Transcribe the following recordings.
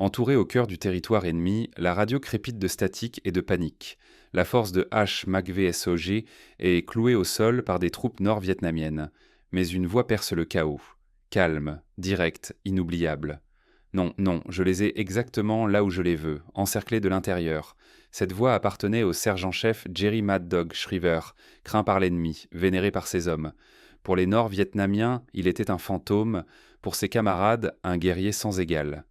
Entourée au cœur du territoire ennemi, la radio crépite de statique et de panique. La force de H-MACV-SOG est clouée au sol par des troupes nord-vietnamiennes. Mais une voix perce le chaos. Calme, directe, inoubliable. Non, non, je les ai exactement là où je les veux, encerclés de l'intérieur. Cette voix appartenait au sergent-chef Jerry Mad Dog Shriver, craint par l'ennemi, vénéré par ses hommes. Pour les Nord-Vietnamiens, il était un fantôme, pour ses camarades, un guerrier sans égal.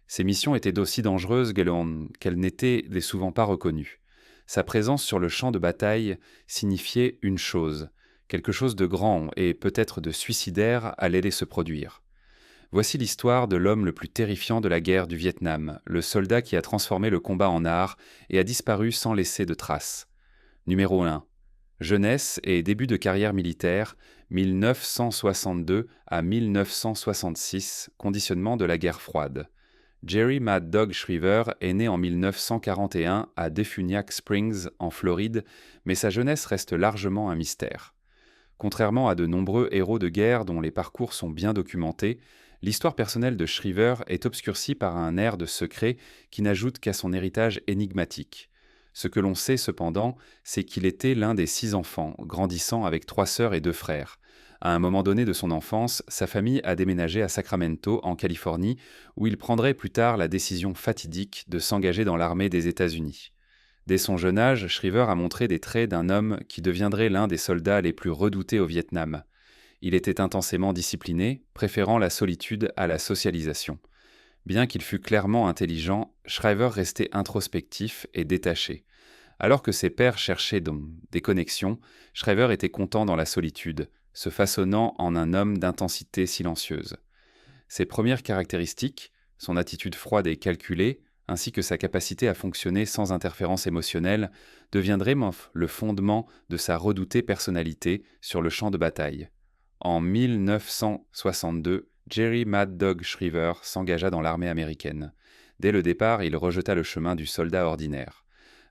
Ses missions étaient d'aussi dangereuses qu'elles n'étaient souvent pas reconnues. Sa présence sur le champ de bataille signifiait une chose. Quelque chose de grand et peut-être de suicidaire allait se produire. Voici l'histoire de l'homme le plus terrifiant de la guerre du Vietnam, le soldat qui a transformé le combat en art et a disparu sans laisser de traces. Numéro 1. Jeunesse et début de carrière militaire, 1962 à 1966, conditionnement de la guerre froide. Jerry Mad Dog Shriver est né en 1941 à Defuniak Springs, en Floride, mais sa jeunesse reste largement un mystère. Contrairement à de nombreux héros de guerre dont les parcours sont bien documentés, l'histoire personnelle de Shriver est obscurcie par un air de secret qui n'ajoute qu'à son héritage énigmatique. Ce que l'on sait cependant, c'est qu'il était l'un des 6 enfants, grandissant avec 3 sœurs et 2 frères. À un moment donné de son enfance, sa famille a déménagé à Sacramento, en Californie, où il prendrait plus tard la décision fatidique de s'engager dans l'armée des États-Unis. Dès son jeune âge, Shriver a montré des traits d'un homme qui deviendrait l'un des soldats les plus redoutés au Vietnam. Il était intensément discipliné, préférant la solitude à la socialisation. Bien qu'il fût clairement intelligent, Shriver restait introspectif et détaché. Alors que ses pairs cherchaient donc des connexions, Shriver était content dans la solitude, se façonnant en un homme d'intensité silencieuse. Ses premières caractéristiques, son attitude froide et calculée, ainsi que sa capacité à fonctionner sans interférence émotionnelle, deviendraient le fondement de sa redoutée personnalité sur le champ de bataille. En 1962, Jerry Mad Dog Shriver s'engagea dans l'armée américaine. Dès le départ, il rejeta le chemin du soldat ordinaire.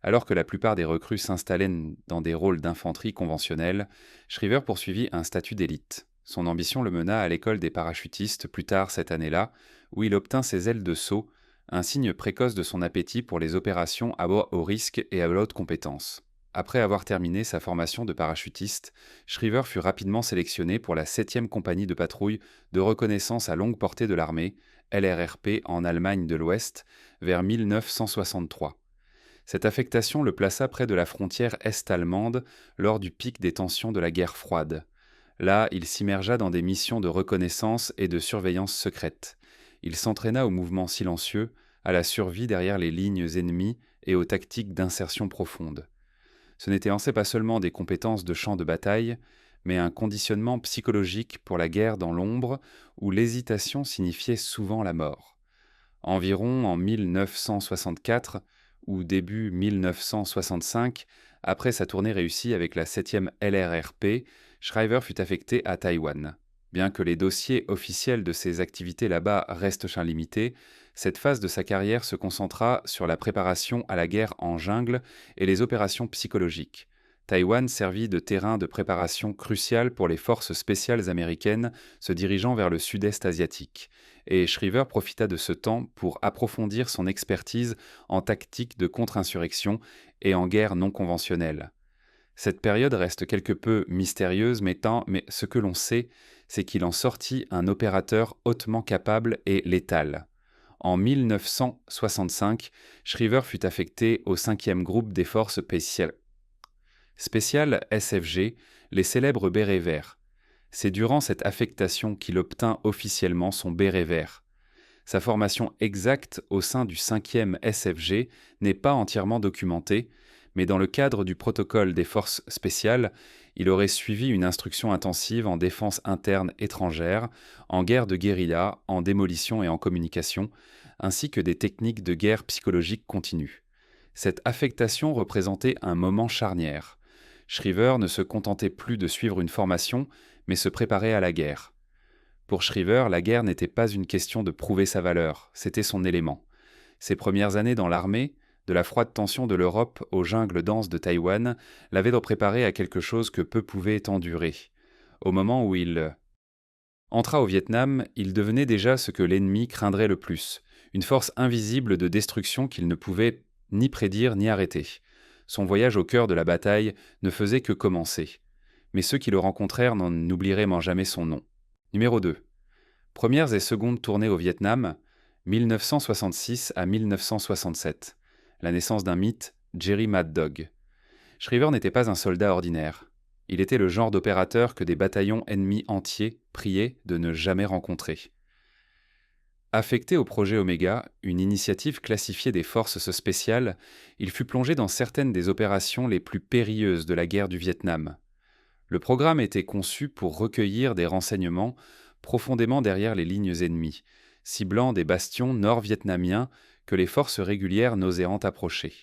Alors que la plupart des recrues s'installaient dans des rôles d'infanterie conventionnels, Shriver poursuivit un statut d'élite. Son ambition le mena à l'école des parachutistes plus tard cette année-là, où il obtint ses ailes de saut, un signe précoce de son appétit pour les opérations à haut risque et à haute compétence. Après avoir terminé sa formation de parachutiste, Shriver fut rapidement sélectionné pour la 7e compagnie de patrouille de reconnaissance à longue portée de l'armée, LRRP en Allemagne de l'Ouest, vers 1963. Cette affectation le plaça près de la frontière est-allemande lors du pic des tensions de la guerre froide. Là, il s'immergea dans des missions de reconnaissance et de surveillance secrète. Il s'entraîna au mouvement silencieux, à la survie derrière les lignes ennemies et aux tactiques d'insertion profonde. Ce n'était en fait pas seulement des compétences de champ de bataille, mais un conditionnement psychologique pour la guerre dans l'ombre où l'hésitation signifiait souvent la mort. Environ en 1964 ou début 1965, après sa tournée réussie avec la 7e LRRP, Shriver fut affecté à Taïwan. Bien que les dossiers officiels de ses activités là-bas restent limités, cette phase de sa carrière se concentra sur la préparation à la guerre en jungle et les opérations psychologiques. Taïwan servit de terrain de préparation crucial pour les forces spéciales américaines se dirigeant vers le sud-est asiatique, et Shriver profita de ce temps pour approfondir son expertise en tactique de contre-insurrection et en guerre non conventionnelle. Cette période reste quelque peu mystérieuse, mais ce que l'on sait, c'est qu'il en sortit un opérateur hautement capable et létal. En 1965, Shriver fut affecté au 5e groupe des forces spéciales SFG, les célèbres bérets verts. C'est durant cette affectation qu'il obtint officiellement son béret vert. Sa formation exacte au sein du 5e SFG n'est pas entièrement documentée, mais dans le cadre du protocole des forces spéciales, il aurait suivi une instruction intensive en défense interne étrangère, en guerre de guérilla, en démolition et en communication, ainsi que des techniques de guerre psychologique continue. Cette affectation représentait un moment charnière. Shriver ne se contentait plus de suivre une formation, mais se préparait à la guerre. Pour Shriver, la guerre n'était pas une question de prouver sa valeur, c'était son élément. Ses premières années dans l'armée, de la froide tension de l'Europe aux jungles denses de Taïwan, l'avaient préparé à quelque chose que peu pouvaient endurer. Au moment où il entra au Vietnam, il devenait déjà ce que l'ennemi craindrait le plus, une force invisible de destruction qu'il ne pouvait ni prédire ni arrêter. Son voyage au cœur de la bataille ne faisait que commencer. Mais ceux qui le rencontrèrent n'en oublieraient jamais son nom. Numéro 2. Premières et secondes tournées au Vietnam, 1966 à 1967. La naissance d'un mythe, Jerry Mad Dog. Shriver n'était pas un soldat ordinaire. Il était le genre d'opérateur que des bataillons ennemis entiers priaient de ne jamais rencontrer. Affecté au projet Omega, une initiative classifiée des forces spéciales, il fut plongé dans certaines des opérations les plus périlleuses de la guerre du Vietnam. Le programme était conçu pour recueillir des renseignements profondément derrière les lignes ennemies, ciblant des bastions nord-vietnamiens que les forces régulières n'oséant approcher.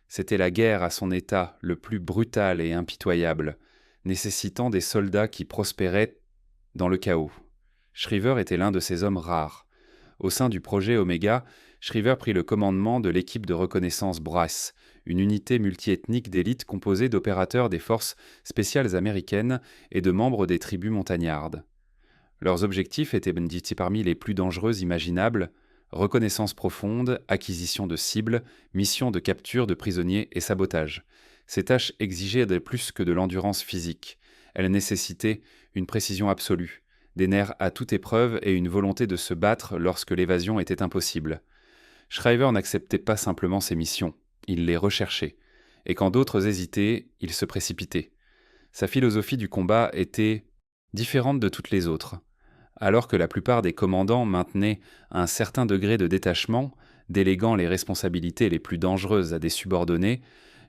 C'était la guerre à son état le plus brutal et impitoyable, nécessitant des soldats qui prospéraient dans le chaos. Shriver était l'un de ces hommes rares. Au sein du projet Omega, Shriver prit le commandement de l'équipe de reconnaissance Brass, une unité multiethnique d'élite composée d'opérateurs des forces spéciales américaines et de membres des tribus montagnardes. Leurs objectifs étaient parmi les plus dangereux imaginables: reconnaissance profonde, acquisition de cibles, mission de capture de prisonniers et sabotage. Ces tâches exigeaient plus que de l'endurance physique. Elles nécessitaient une précision absolue, des nerfs à toute épreuve et une volonté de se battre lorsque l'évasion était impossible. Shriver n'acceptait pas simplement ces missions, il les recherchait. Et quand d'autres hésitaient, il se précipitait. Sa philosophie du combat était différente de toutes les autres. Alors que la plupart des commandants maintenaient un certain degré de détachement, déléguant les responsabilités les plus dangereuses à des subordonnés,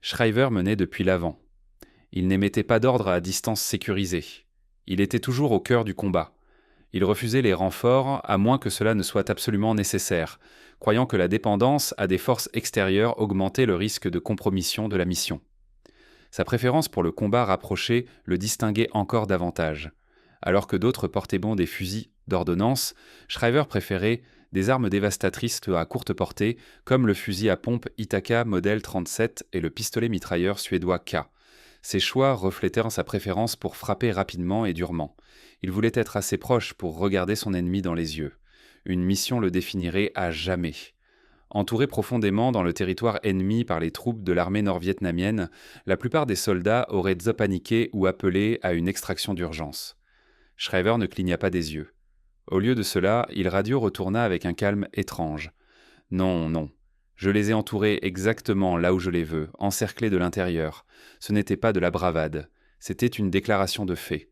Shriver menait depuis l'avant. Il n'émettait pas d'ordre à distance sécurisée. Il était toujours au cœur du combat. Il refusait les renforts à moins que cela ne soit absolument nécessaire, croyant que la dépendance à des forces extérieures augmentait le risque de compromission de la mission. Sa préférence pour le combat rapproché le distinguait encore davantage. Alors que d'autres portaient bon des fusils d'ordonnance, Shriver préférait des armes dévastatrices à courte portée, comme le fusil à pompe Ithaca modèle 37 et le pistolet mitrailleur suédois K. Ces choix reflétèrent sa préférence pour frapper rapidement et durement. Il voulait être assez proche pour regarder son ennemi dans les yeux. Une mission le définirait à jamais. Entouré profondément dans le territoire ennemi par les troupes de l'armée nord-vietnamienne, la plupart des soldats auraient paniqué ou appelé à une extraction d'urgence. Shriver ne cligna pas des yeux. Au lieu de cela, il retourna avec un calme étrange. « Non, non. Je les ai entourés exactement là où je les veux, encerclés de l'intérieur. Ce n'était pas de la bravade. C'était une déclaration de fait. »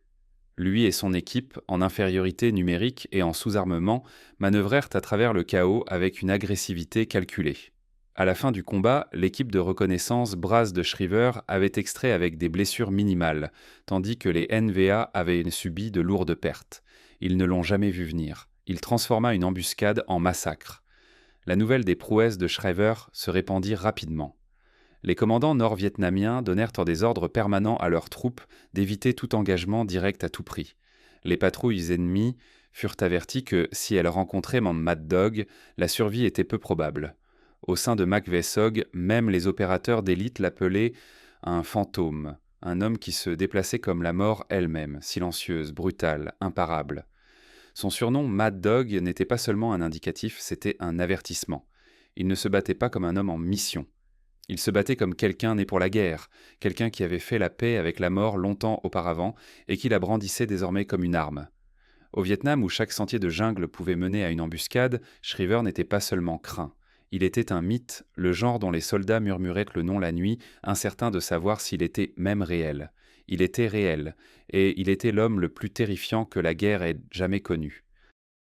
Lui et son équipe, en infériorité numérique et en sous-armement, manœuvrèrent à travers le chaos avec une agressivité calculée. À la fin du combat, l'équipe de reconnaissance Brass de Shriver avait extrait avec des blessures minimales, tandis que les NVA avaient subi de lourdes pertes. Ils ne l'ont jamais vu venir. Il transforma une embuscade en massacre. La nouvelle des prouesses de Shriver se répandit rapidement. Les commandants nord-vietnamiens donnèrent des ordres permanents à leurs troupes d'éviter tout engagement direct à tout prix. Les patrouilles ennemies furent averties que, si elles rencontraient Mad Dog, la survie était peu probable. Au sein de McVesog, même les opérateurs d'élite l'appelaient un fantôme, un homme qui se déplaçait comme la mort elle-même, silencieuse, brutale, imparable. Son surnom Mad Dog n'était pas seulement un indicatif, c'était un avertissement. Il ne se battait pas comme un homme en mission. Il se battait comme quelqu'un né pour la guerre, quelqu'un qui avait fait la paix avec la mort longtemps auparavant et qui la brandissait désormais comme une arme. Au Vietnam, où chaque sentier de jungle pouvait mener à une embuscade, Shriver n'était pas seulement craint. Il était un mythe, le genre dont les soldats murmuraient le nom la nuit, incertains de savoir s'il était même réel. Il était réel, et il était l'homme le plus terrifiant que la guerre ait jamais connu.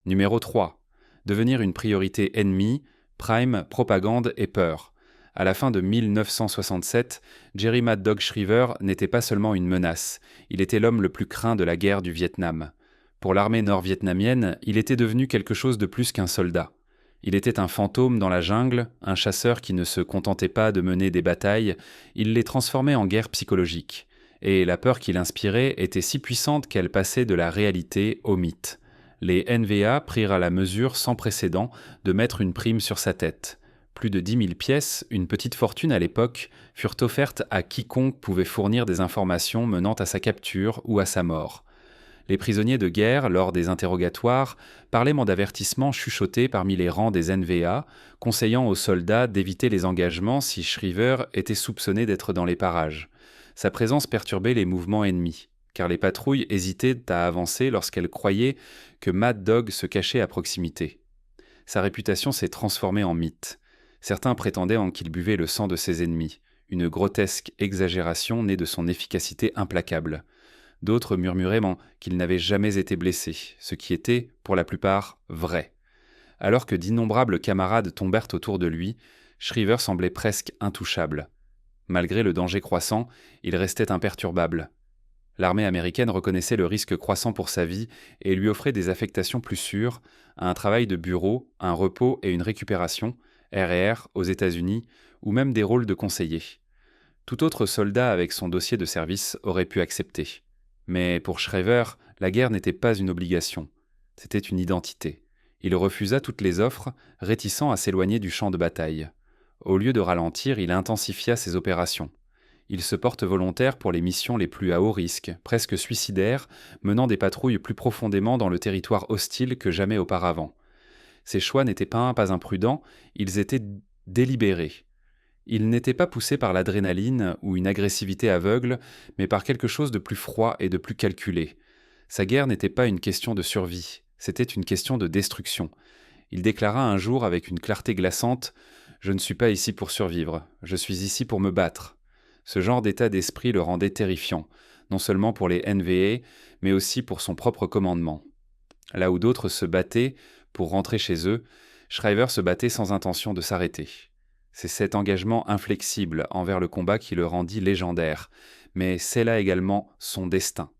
Numéro 3. Devenir une priorité ennemie, prime, propagande et peur. À la fin de 1967, Jerry Mad Dog Shriver n'était pas seulement une menace, il était l'homme le plus craint de la guerre du Vietnam. Pour l'armée nord-vietnamienne, il était devenu quelque chose de plus qu'un soldat. Il était un fantôme dans la jungle, un chasseur qui ne se contentait pas de mener des batailles, il les transformait en guerre psychologique. Et la peur qu'il inspirait était si puissante qu'elle passait de la réalité au mythe. Les NVA prirent à la mesure sans précédent de mettre une prime sur sa tête. Plus de 10 000 pièces, une petite fortune à l'époque, furent offertes à quiconque pouvait fournir des informations menant à sa capture ou à sa mort. Les prisonniers de guerre, lors des interrogatoires, parlaient d'avertissements chuchotés parmi les rangs des NVA, conseillant aux soldats d'éviter les engagements si Shriver était soupçonné d'être dans les parages. Sa présence perturbait les mouvements ennemis, car les patrouilles hésitaient à avancer lorsqu'elles croyaient que Mad Dog se cachait à proximité. Sa réputation s'est transformée en mythe. Certains prétendaient qu'il buvait le sang de ses ennemis, une grotesque exagération née de son efficacité implacable. D'autres murmuraient qu'il n'avait jamais été blessé, ce qui était, pour la plupart, vrai. Alors que d'innombrables camarades tombèrent autour de lui, Shriver semblait presque intouchable. Malgré le danger croissant, il restait imperturbable. L'armée américaine reconnaissait le risque croissant pour sa vie et lui offrait des affectations plus sûres, un travail de bureau, un repos et une récupération, RR aux États-Unis, ou même des rôles de conseiller. Tout autre soldat avec son dossier de service aurait pu accepter. Mais pour Shriver, la guerre n'était pas une obligation, c'était une identité. Il refusa toutes les offres, réticent à s'éloigner du champ de bataille. Au lieu de ralentir, il intensifia ses opérations. Il se porte volontaire pour les missions les plus à haut risque, presque suicidaires, menant des patrouilles plus profondément dans le territoire hostile que jamais auparavant. Ses choix n'étaient pas imprudents, ils étaient délibérés. Il n'était pas poussé par l'adrénaline ou une agressivité aveugle, mais par quelque chose de plus froid et de plus calculé. Sa guerre n'était pas une question de survie, c'était une question de destruction. Il déclara un jour avec une clarté glaçante « Je ne suis pas ici pour survivre, je suis ici pour me battre ». Ce genre d'état d'esprit le rendait terrifiant, non seulement pour les NVA, mais aussi pour son propre commandement. Là où d'autres se battaient pour rentrer chez eux, Shriver se battait sans intention de s'arrêter. C'est cet engagement inflexible envers le combat qui le rendit légendaire, mais c'est là également son destin.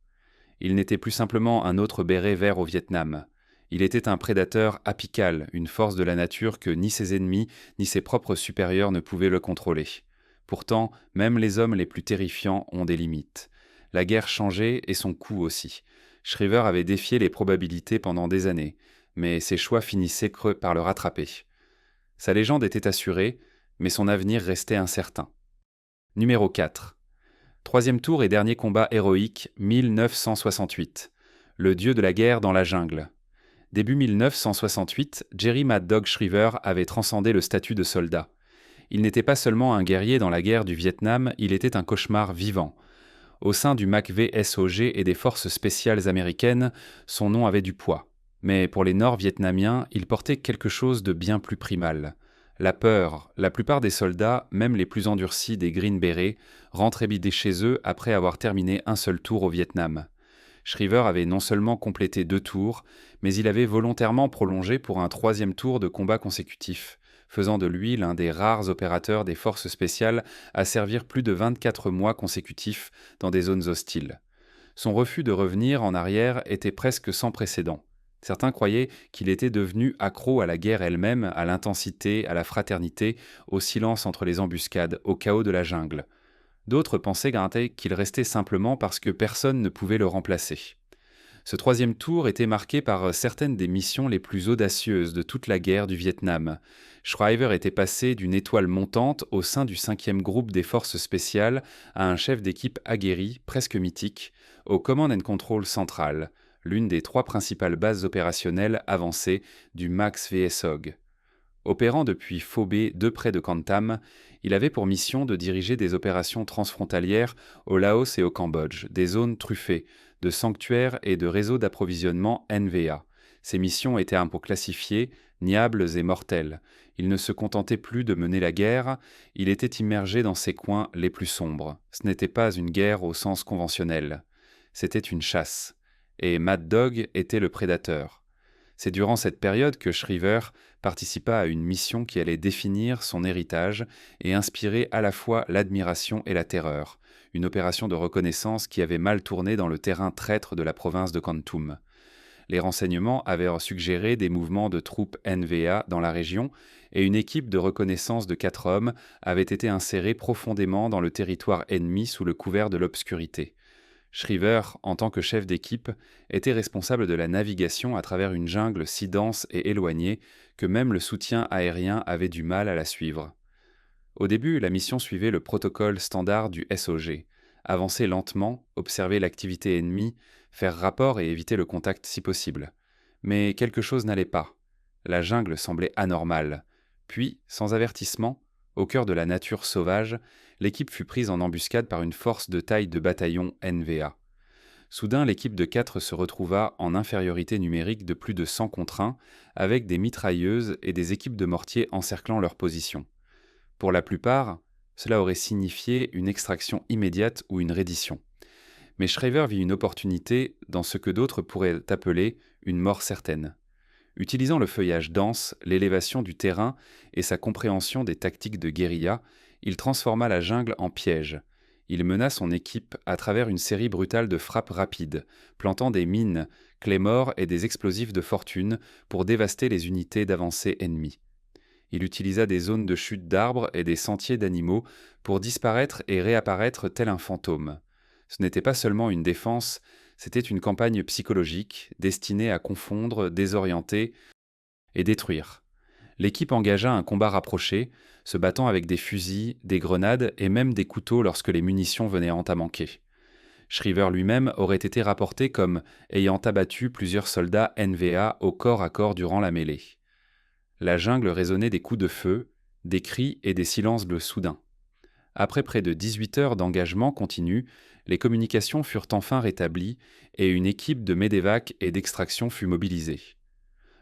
Il n'était plus simplement un autre béret vert au Vietnam. Il était un prédateur apical, une force de la nature que ni ses ennemis ni ses propres supérieurs ne pouvaient le contrôler. Pourtant, même les hommes les plus terrifiants ont des limites. La guerre changeait et son coût aussi. Shriver avait défié les probabilités pendant des années, mais ses choix finissaient par le rattraper. Sa légende était assurée, mais son avenir restait incertain. Numéro 4. Troisième tour et dernier combat héroïque, 1968. Le dieu de la guerre dans la jungle. Début 1968, Jerry Mad Dog Shriver avait transcendé le statut de soldat. Il n'était pas seulement un guerrier dans la guerre du Vietnam, il était un cauchemar vivant. Au sein du MACV-SOG et des forces spéciales américaines, son nom avait du poids. Mais pour les Nord-Vietnamiens, il portait quelque chose de bien plus primal. La peur. La plupart des soldats, même les plus endurcis des Green Berets, rentraient bidés chez eux après avoir terminé un seul tour au Vietnam. Shriver avait non seulement complété 2 tours, mais il avait volontairement prolongé pour un 3e tour de combat consécutif, faisant de lui l'un des rares opérateurs des forces spéciales à servir plus de 24 mois consécutifs dans des zones hostiles. Son refus de revenir en arrière était presque sans précédent. Certains croyaient qu'il était devenu accro à la guerre elle-même, à l'intensité, à la fraternité, au silence entre les embuscades, au chaos de la jungle. D'autres pensaient qu'il restait simplement parce que personne ne pouvait le remplacer. Ce 3e tour était marqué par certaines des missions les plus audacieuses de toute la guerre du Vietnam. Shriver était passé d'une étoile montante au sein du 5e groupe des forces spéciales à un chef d'équipe aguerri, presque mythique, au Command and Control Central, l'une des 3 principales bases opérationnelles avancées du Max VSOG. Opérant depuis Pho Bé, de près de Can Tham, il avait pour mission de diriger des opérations transfrontalières au Laos et au Cambodge, des zones truffées de sanctuaires et de réseaux d'approvisionnement NVA. Ces missions étaient un peu classifiées, niables et mortelles. Il ne se contentait plus de mener la guerre, il était immergé dans ses coins les plus sombres. Ce n'était pas une guerre au sens conventionnel. C'était une chasse. Et Mad Dog était le prédateur. C'est durant cette période que Shriver participa à une mission qui allait définir son héritage et inspirer à la fois l'admiration et la terreur, une opération de reconnaissance qui avait mal tourné dans le terrain traître de la province de Kon Tum. Les renseignements avaient suggéré des mouvements de troupes NVA dans la région et une équipe de reconnaissance de 4 hommes avait été insérée profondément dans le territoire ennemi sous le couvert de l'obscurité. Shriver, en tant que chef d'équipe, était responsable de la navigation à travers une jungle si dense et éloignée que même le soutien aérien avait du mal à la suivre. Au début, la mission suivait le protocole standard du SOG. avancer lentement, observer l'activité ennemie, faire rapport et éviter le contact si possible. Mais quelque chose n'allait pas. La jungle semblait anormale. Puis, sans avertissement, au cœur de la nature sauvage, l'équipe fut prise en embuscade par une force de taille de bataillon NVA. Soudain, l'équipe de 4 se retrouva en infériorité numérique de plus de 100 contre 1, avec des mitrailleuses et des équipes de mortiers encerclant leur position. Pour la plupart, cela aurait signifié une extraction immédiate ou une reddition. Mais Shriver vit une opportunité dans ce que d'autres pourraient appeler une mort certaine. Utilisant le feuillage dense, l'élévation du terrain et sa compréhension des tactiques de guérilla, il transforma la jungle en piège. Il mena son équipe à travers une série brutale de frappes rapides, plantant des mines, claymores et des explosifs de fortune pour dévaster les unités d'avancée ennemies. Il utilisa des zones de chute d'arbres et des sentiers d'animaux pour disparaître et réapparaître tel un fantôme. Ce n'était pas seulement une défense, c'était une campagne psychologique destinée à confondre, désorienter et détruire. L'équipe engagea un combat rapproché, se battant avec des fusils, des grenades et même des couteaux lorsque les munitions venaient à manquer. Shriver lui-même aurait été rapporté comme ayant abattu plusieurs soldats NVA au corps à corps durant la mêlée. La jungle résonnait des coups de feu, des cris et des silences soudains. Après près de 18 heures d'engagement continu, les communications furent enfin rétablies et une équipe de médévac et d'extraction fut mobilisée.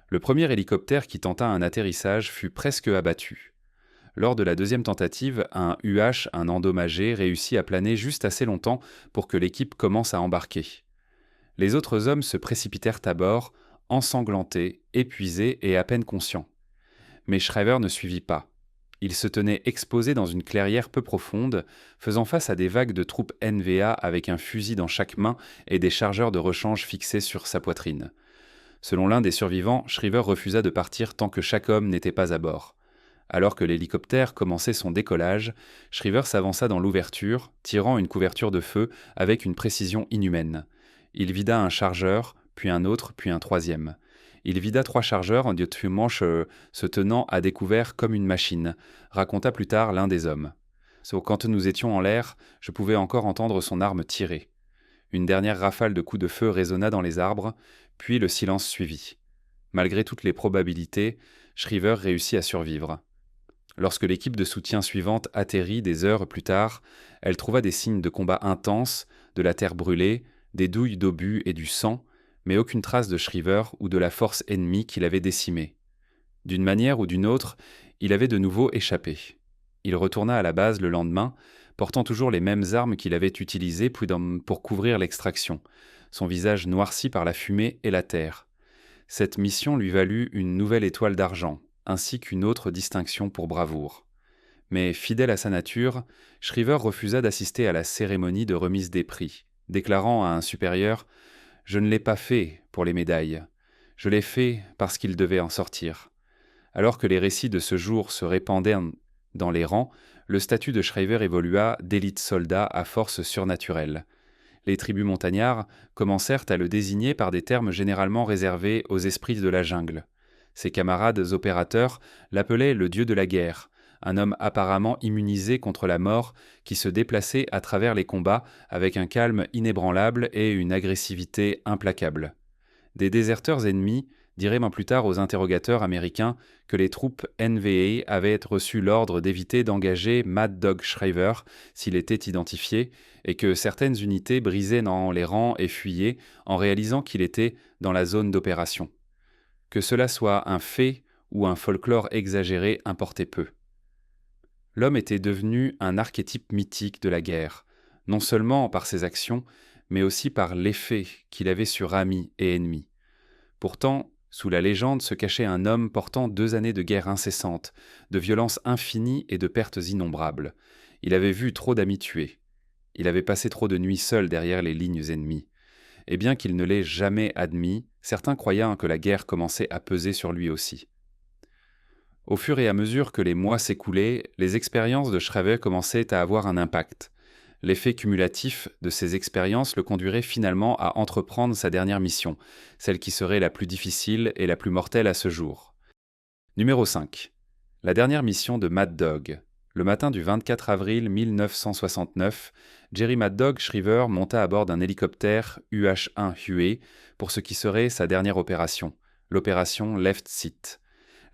Le premier hélicoptère qui tenta un atterrissage fut presque abattu. Lors de la deuxième tentative, un UH, un endommagé, réussit à planer juste assez longtemps pour que l'équipe commence à embarquer. Les autres hommes se précipitèrent à bord, ensanglantés, épuisés et à peine conscients. Mais Shriver ne suivit pas. Il se tenait exposé dans une clairière peu profonde, faisant face à des vagues de troupes NVA avec un fusil dans chaque main et des chargeurs de rechange fixés sur sa poitrine. Selon l'un des survivants, Shriver refusa de partir tant que chaque homme n'était pas à bord. Alors que l'hélicoptère commençait son décollage, Shriver s'avança dans l'ouverture, tirant une couverture de feu avec une précision inhumaine. Il vida un chargeur, puis un autre, puis un troisième. Il vida 3 chargeurs en document se tenant à découvert comme une machine, raconta plus tard l'un des hommes. Quand nous étions en l'air, je pouvais encore entendre son arme tirer. Une dernière rafale de coups de feu résonna dans les arbres, puis le silence suivit. Malgré toutes les probabilités, Shriver réussit à survivre. Lorsque l'équipe de soutien suivante atterrit des heures plus tard, elle trouva des signes de combat intenses, de la terre brûlée, des douilles d'obus et du sang, mais aucune trace de Shriver ou de la force ennemie qui l'avait décimé. D'une manière ou d'une autre, il avait de nouveau échappé. Il retourna à la base le lendemain, portant toujours les mêmes armes qu'il avait utilisées pour couvrir l'extraction, son visage noirci par la fumée et la terre. Cette mission lui valut une nouvelle étoile d'argent, ainsi qu'une autre distinction pour bravoure. Mais fidèle à sa nature, Shriver refusa d'assister à la cérémonie de remise des prix, déclarant à un supérieur « Je ne l'ai pas fait pour les médailles, je l'ai fait parce qu'il devait en sortir ». Alors que les récits de ce jour se répandaient dans les rangs, le statut de Shriver évolua d'élite soldat à force surnaturelle. Les tribus montagnards commencèrent à le désigner par des termes généralement réservés aux esprits de la jungle. Ses camarades opérateurs l'appelaient le dieu de la guerre, un homme apparemment immunisé contre la mort qui se déplaçait à travers les combats avec un calme inébranlable et une agressivité implacable. Des déserteurs ennemis diraient plus tard aux interrogateurs américains que les troupes NVA avaient reçu l'ordre d'éviter d'engager Mad Dog Shriver s'il était identifié et que certaines unités brisaient dans les rangs et fuyaient en réalisant qu'il était dans la zone d'opération. Que cela soit un fait ou un folklore exagéré importait peu. L'homme était devenu un archétype mythique de la guerre, non seulement par ses actions, mais aussi par l'effet qu'il avait sur amis et ennemis. Pourtant, sous la légende se cachait un homme portant 2 années de guerre incessante, de violence infinie et de pertes innombrables. Il avait vu trop d'amis tués. Il avait passé trop de nuits seul derrière les lignes ennemies. Et bien qu'il ne l'ait jamais admis, certains croyaient que la guerre commençait à peser sur lui aussi. Au fur et à mesure que les mois s'écoulaient, les expériences de Shriver commençaient à avoir un impact. L'effet cumulatif de ces expériences le conduirait finalement à entreprendre sa dernière mission, celle qui serait la plus difficile et la plus mortelle à ce jour. Numéro 5. La dernière mission de Mad Dog, Le matin du 24 avril 1969, Jerry Mad Dog Shriver monta à bord d'un hélicoptère UH-1 Huey pour ce qui serait sa dernière opération, l'opération Left Seat.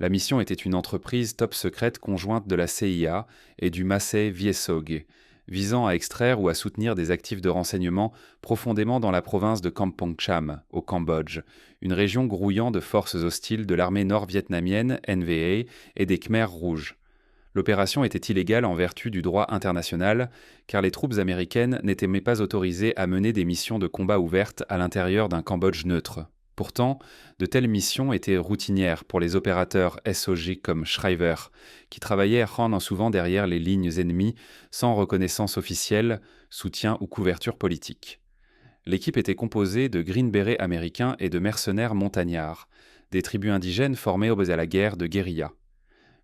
La mission était une entreprise top secrète conjointe de la CIA et du Massey Viesog, visant à extraire ou à soutenir des actifs de renseignement profondément dans la province de Kampong Cham, au Cambodge, une région grouillant de forces hostiles de l'armée nord-vietnamienne NVA et des Khmers rouges. L'opération était illégale en vertu du droit international, car les troupes américaines n'étaient pas autorisées à mener des missions de combat ouvertes à l'intérieur d'un Cambodge neutre. Pourtant, de telles missions étaient routinières pour les opérateurs SOG comme Shriver, qui travaillaient en souvent derrière les lignes ennemies, sans reconnaissance officielle, soutien ou couverture politique. L'équipe était composée de Green Berets américains et de mercenaires montagnards, des tribus indigènes formées à la guerre de guérilla.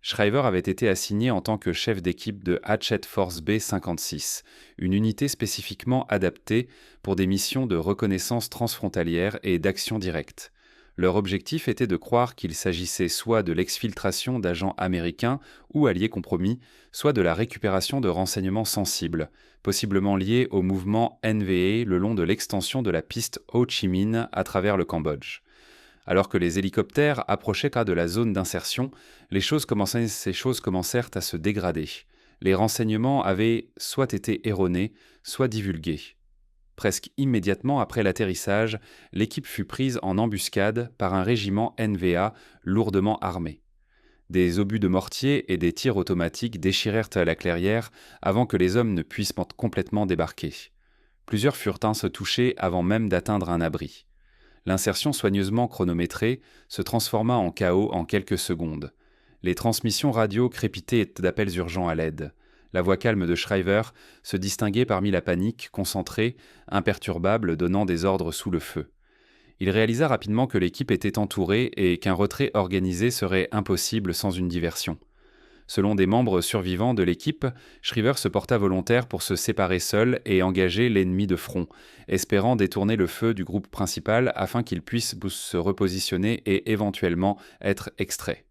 Shriver avait été assigné en tant que chef d'équipe de Hatchet Force B-56, une unité spécifiquement adaptée pour des missions de reconnaissance transfrontalière et d'action directe. Leur objectif était de croire qu'il s'agissait soit de l'exfiltration d'agents américains ou alliés compromis, soit de la récupération de renseignements sensibles, possiblement liés au mouvement NVA le long de l'extension de la piste Ho Chi Minh à travers le Cambodge. Alors que les hélicoptères approchaient de la zone d'insertion, ces choses commencèrent à se dégrader. Les renseignements avaient soit été erronés, soit divulgués. Presque immédiatement après l'atterrissage, l'équipe fut prise en embuscade par un régiment NVA lourdement armé. Des obus de mortier et des tirs automatiques déchirèrent la clairière avant que les hommes ne puissent complètement débarquer. Plusieurs furent touchés avant même d'atteindre un abri. L'insertion soigneusement chronométrée se transforma en chaos en quelques secondes. Les transmissions radio crépitaient d'appels urgents à l'aide. La voix calme de Shriver se distinguait parmi la panique, concentrée, imperturbable, donnant des ordres sous le feu. Il réalisa rapidement que l'équipe était entourée et qu'un retrait organisé serait impossible sans une diversion. Selon des membres survivants de l'équipe, Shriver se porta volontaire pour se séparer seul et engager l'ennemi de front, espérant détourner le feu du groupe principal afin qu'il puisse se repositionner et éventuellement être extrait.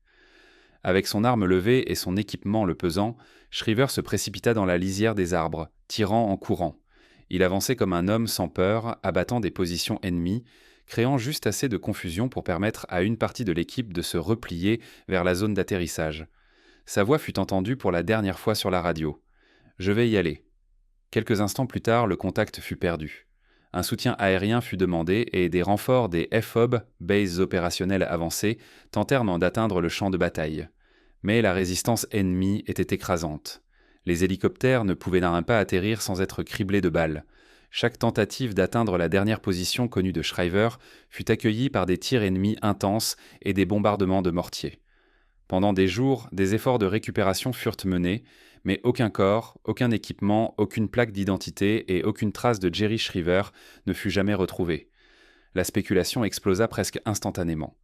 Avec son arme levée et son équipement le pesant, Shriver se précipita dans la lisière des arbres, tirant en courant. Il avançait comme un homme sans peur, abattant des positions ennemies, créant juste assez de confusion pour permettre à une partie de l'équipe de se replier vers la zone d'atterrissage. Sa voix fut entendue pour la dernière fois sur la radio. « Je vais y aller ». Quelques instants plus tard, le contact fut perdu. Un soutien aérien fut demandé et des renforts des FOB, bases opérationnelles avancées, tentèrent d'atteindre le champ de bataille. Mais la résistance ennemie était écrasante. Les hélicoptères ne pouvaient pas atterrir sans être criblés de balles. Chaque tentative d'atteindre la dernière position connue de Shriver fut accueillie par des tirs ennemis intenses et des bombardements de mortiers. Pendant des jours, des efforts de récupération furent menés, mais aucun corps, aucun équipement, aucune plaque d'identité et aucune trace de Jerry Shriver ne fut jamais retrouvée. La spéculation explosa presque instantanément.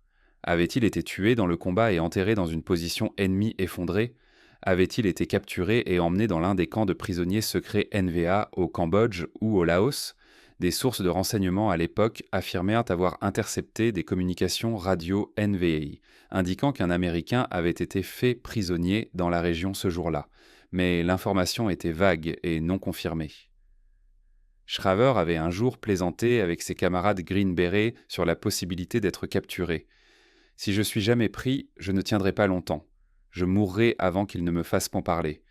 Avait-il été tué dans le combat et enterré dans une position ennemie effondrée ? Avait-il été capturé et emmené dans l'un des camps de prisonniers secrets NVA au Cambodge ou au Laos ? Des sources de renseignement à l'époque affirmèrent avoir intercepté des communications radio NVA, indiquant qu'un Américain avait été fait prisonnier dans la région ce jour-là, mais l'information était vague et non confirmée. Shriver avait un jour plaisanté avec ses camarades Green Beret sur la possibilité d'être capturé. « Si je suis jamais pris, je ne tiendrai pas longtemps. Je mourrai avant qu'il ne me fasse parler. »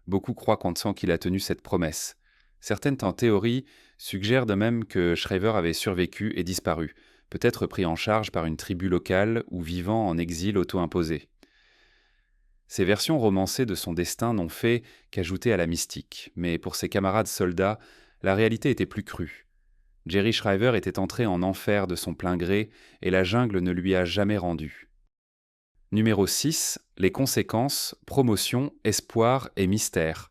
Beaucoup croient qu'il a tenu cette promesse. Certaines théories suggèrent de même que Shriver avait survécu et disparu, peut-être pris en charge par une tribu locale ou vivant en exil auto-imposé. Ces versions romancées de son destin n'ont fait qu'ajouter à la mystique, mais pour ses camarades soldats, la réalité était plus crue. Jerry Shriver était entré en enfer de son plein gré et la jungle ne lui a jamais rendu. Numéro 6. Les conséquences, promotion, espoir et mystère.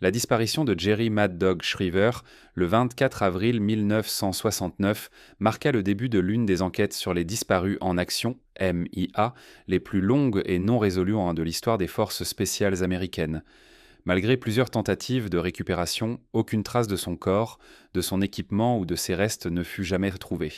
La disparition de Jerry Mad Dog Shriver, le 24 avril 1969, marqua le début de l'une des enquêtes sur les disparus en action, MIA, les plus longues et non résolues de l'histoire des forces spéciales américaines. Malgré plusieurs tentatives de récupération, aucune trace de son corps, de son équipement ou de ses restes ne fut jamais retrouvée.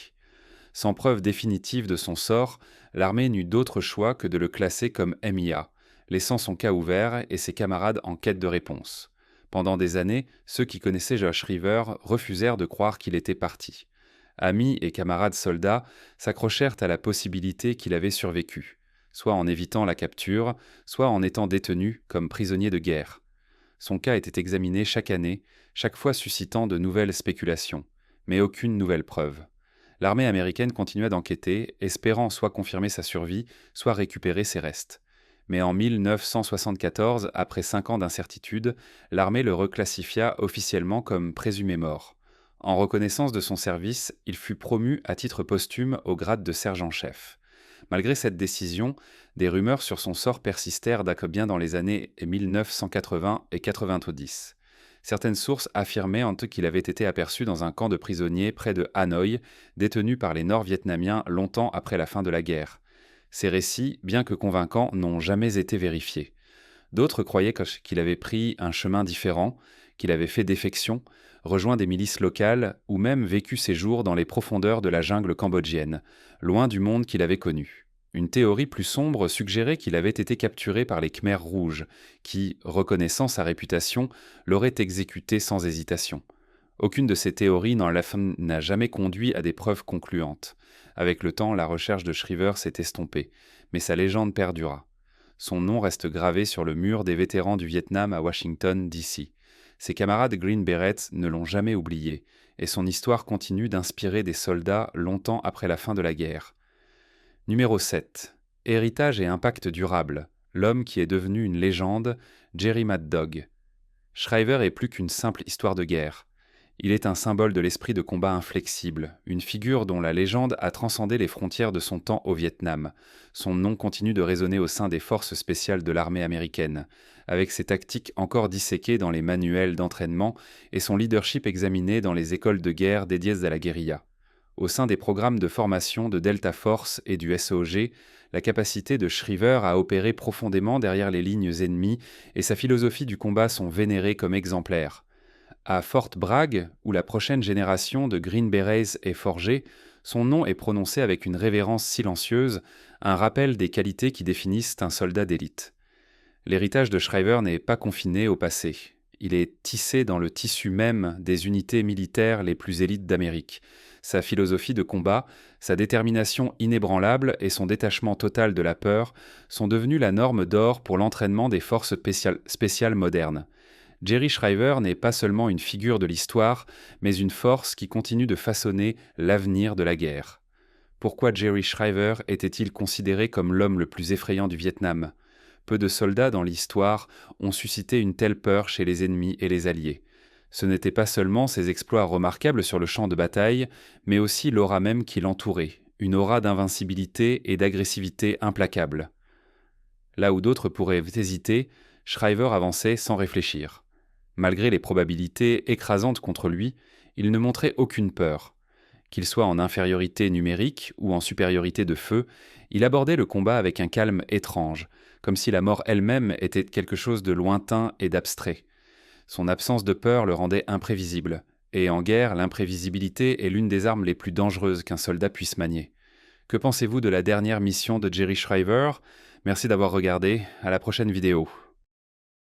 Sans preuve définitive de son sort, l'armée n'eut d'autre choix que de le classer comme MIA. laissant son cas ouvert et ses camarades en quête de réponse. Pendant des années, ceux qui connaissaient Josh River refusèrent de croire qu'il était parti. Amis et camarades soldats s'accrochèrent à la possibilité qu'il avait survécu, soit en évitant la capture, soit en étant détenu comme prisonnier de guerre. Son cas était examiné chaque année, chaque fois suscitant de nouvelles spéculations, mais aucune nouvelle preuve. L'armée américaine continua d'enquêter, espérant soit confirmer sa survie, soit récupérer ses restes. Mais en 1974, après 5 ans d'incertitude, l'armée le reclassifia officiellement comme présumé mort. En reconnaissance de son service, il fut promu à titre posthume au grade de sergent-chef. Malgré cette décision, des rumeurs sur son sort persistèrent bien dans les années 1980 et 90. Certaines sources affirmaient en tout qu'il avait été aperçu dans un camp de prisonniers près de Hanoï, détenu par les Nord-Vietnamiens longtemps après la fin de la guerre. Ces récits, bien que convaincants, n'ont jamais été vérifiés. D'autres croyaient qu'il avait pris un chemin différent, qu'il avait fait défection, rejoint des milices locales ou même vécu ses jours dans les profondeurs de la jungle cambodgienne, loin du monde qu'il avait connu. Une théorie plus sombre suggérait qu'il avait été capturé par les Khmers rouges, qui, reconnaissant sa réputation, l'auraient exécuté sans hésitation. Aucune de ces théories n'a jamais conduit à des preuves concluantes. Avec le temps, la recherche de Shriver s'est estompée, mais sa légende perdura. Son nom reste gravé sur le mur des vétérans du Vietnam à Washington, D.C. Ses camarades Green Berets ne l'ont jamais oublié, et son histoire continue d'inspirer des soldats longtemps après la fin de la guerre. Numéro 7. Héritage et impact durable. L'homme qui est devenu une légende, Jerry Mad Dog. Shriver est plus qu'une simple histoire de guerre. Il est un symbole de l'esprit de combat inflexible, une figure dont la légende a transcendé les frontières de son temps au Vietnam. Son nom continue de résonner au sein des forces spéciales de l'armée américaine, avec ses tactiques encore disséquées dans les manuels d'entraînement et son leadership examiné dans les écoles de guerre dédiées à la guérilla. Au sein des programmes de formation de Delta Force et du SOG, la capacité de Shriver à opérer profondément derrière les lignes ennemies et sa philosophie du combat sont vénérées comme exemplaires. À Fort Bragg, où la prochaine génération de Green Berets est forgée, son nom est prononcé avec une révérence silencieuse, un rappel des qualités qui définissent un soldat d'élite. L'héritage de Shriver n'est pas confiné au passé. Il est tissé dans le tissu même des unités militaires les plus élites d'Amérique. Sa philosophie de combat, sa détermination inébranlable et son détachement total de la peur sont devenus la norme d'or pour l'entraînement des forces spéciales modernes. Jerry Shriver n'est pas seulement une figure de l'histoire, mais une force qui continue de façonner l'avenir de la guerre. Pourquoi Jerry Shriver était-il considéré comme l'homme le plus effrayant du Vietnam ? Peu de soldats dans l'histoire ont suscité une telle peur chez les ennemis et les alliés. Ce n'étaient pas seulement ses exploits remarquables sur le champ de bataille, mais aussi l'aura même qui l'entourait, une aura d'invincibilité et d'agressivité implacable. Là où d'autres pourraient hésiter, Shriver avançait sans réfléchir. Malgré les probabilités écrasantes contre lui, il ne montrait aucune peur. Qu'il soit en infériorité numérique ou en supériorité de feu, il abordait le combat avec un calme étrange, comme si la mort elle-même était quelque chose de lointain et d'abstrait. Son absence de peur le rendait imprévisible, et en guerre, l'imprévisibilité est l'une des armes les plus dangereuses qu'un soldat puisse manier. Que pensez-vous de la dernière mission de Jerry Shriver ? Merci d'avoir regardé, à la prochaine vidéo.